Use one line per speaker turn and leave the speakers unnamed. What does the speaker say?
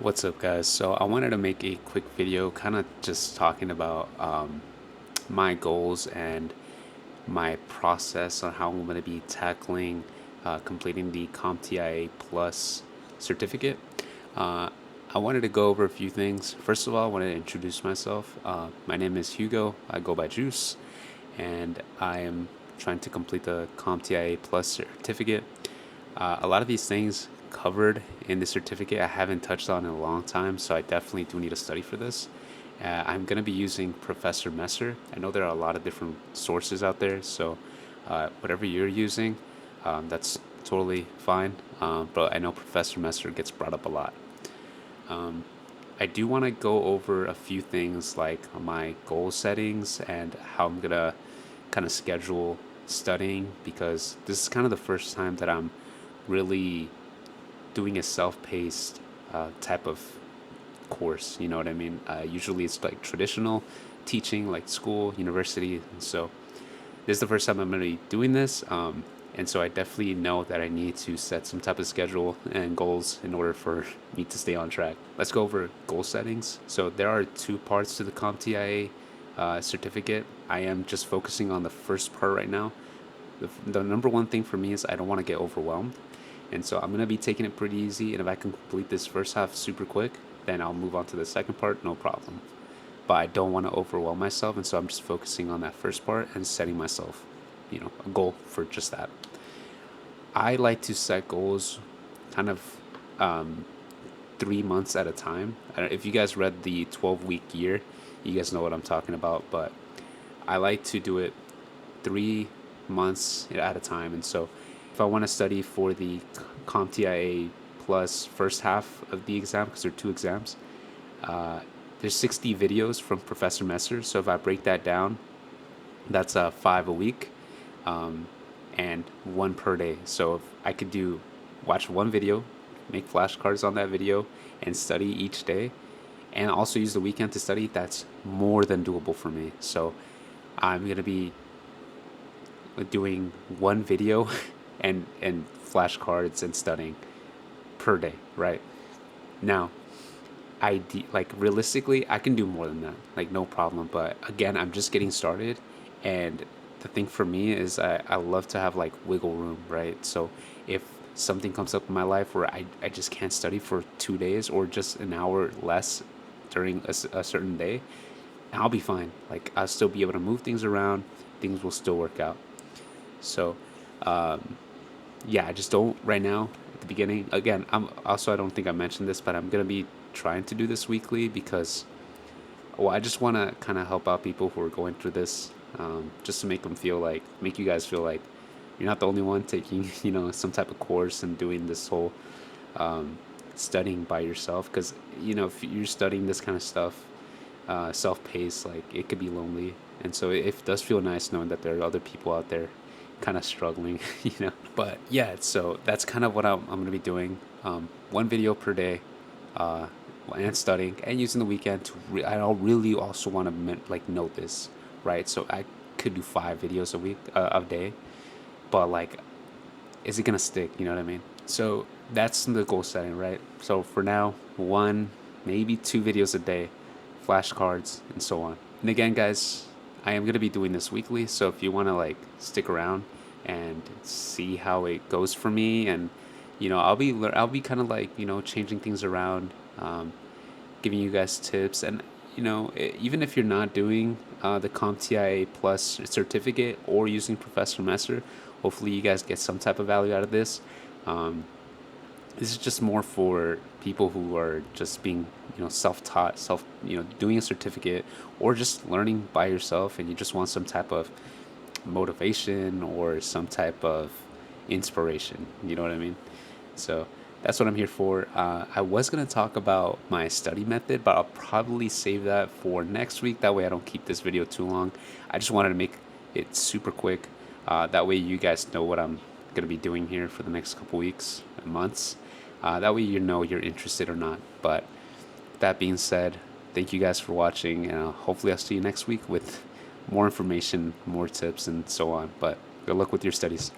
What's up, guys? So I wanted to make a quick video kind of just talking about my goals and my process on how I'm going to be tackling completing the CompTIA Plus certificate. Uh, I wanted to go over a few things. First of all, I wanted to introduce myself. My name is Hugo. I go by Juice, and I am trying to complete the CompTIA Plus certificate. A lot of these things covered in the certificate I haven't touched on in a long time, so I definitely do need to study for this. I'm going to be using Professor Messer. I know there are a lot of different sources out there, so whatever you're using, that's totally fine. But I know Professor Messer gets brought up a lot. Um, I do want to go over a few things like my goal settings and how I'm going to kind of schedule studying, because this is kind of the first time that I'm really doing a self-paced type of course. You know what I mean? Usually it's like traditional teaching, like school, university. And so this is the first time I'm going to be doing this. And so I definitely know that I need to set some type of schedule and goals in order for me to stay on track. Let's go over goal settings. So there are two parts to the CompTIA certificate. I am just focusing on the first part right now. The number one thing for me is I don't want to get overwhelmed. And so I'm going to be taking it pretty easy. And if I can complete this first half super quick, then I'll move on to the second part, no problem. But I don't want to overwhelm myself. And so I'm just focusing on that first part and setting myself, a goal for just that. I like to set goals kind of 3 months at a time. If you guys read the 12-week year, you guys know what I'm talking about. But I like to do it 3 months at a time. And so if I want to study for the CompTIA Plus first half of the exam, because there are two exams, there's 60 videos from Professor Messer. So if I break that down, that's 5 a week, and one per day. So if I could watch one video, make flashcards on that video, and study each day, and also use the weekend to study, that's more than doable for me. So I'm gonna be doing one video and flashcards and studying per day, right? Now, like realistically, I can do more than that, like no problem. But again, I'm just getting started, and the thing for me is I love to have like wiggle room, right? So if something comes up in my life where I just can't study for 2 days or just an hour less during a certain day, I'll be fine. Like I'll still be able to move things around. Things will still work out. So, yeah, I just don't right now at the beginning. Again, I don't think I mentioned this, but I'm gonna be trying to do this weekly because, well, I just want to kind of help out people who are going through this, just to make you guys feel like you're not the only one taking, some type of course and doing this whole studying by yourself. Because if you're studying this kind of stuff, self-paced, like it could be lonely, and so it does feel nice knowing that there are other people out there kind of struggling. But yeah, so that's kind of what I'm going to be doing. One video per day, uh, and studying and using the weekend to I don't really also want to like note this, right? So I could do 5 videos a week, a day, but like, is it gonna stick? You know what I mean? So that's the goal setting, right? So for now, one, maybe 2 videos a day, flashcards, and so on. And again, guys, I am gonna be doing this weekly. So if you want to like stick around and see how it goes for me, and I'll be kind of like changing things around, giving you guys tips, and even if you're not doing the CompTIA Plus certificate or using Professor Messer, hopefully you guys get some type of value out of this. Um, this is just more for people who are just being self-taught, doing a certificate, or just learning by yourself, and you just want some type of motivation or some type of inspiration. You know what I mean? So that's what I'm here for. I was going to talk about my study method, but I'll probably save that for next week. That way I don't keep this video too long. I just wanted to make it super quick. That way you guys know what I'm going to be doing here for the next couple weeks and months. That way you're interested or not. But that being said, thank you guys for watching, and hopefully I'll see you next week with more information, more tips, and so on. But good luck with your studies.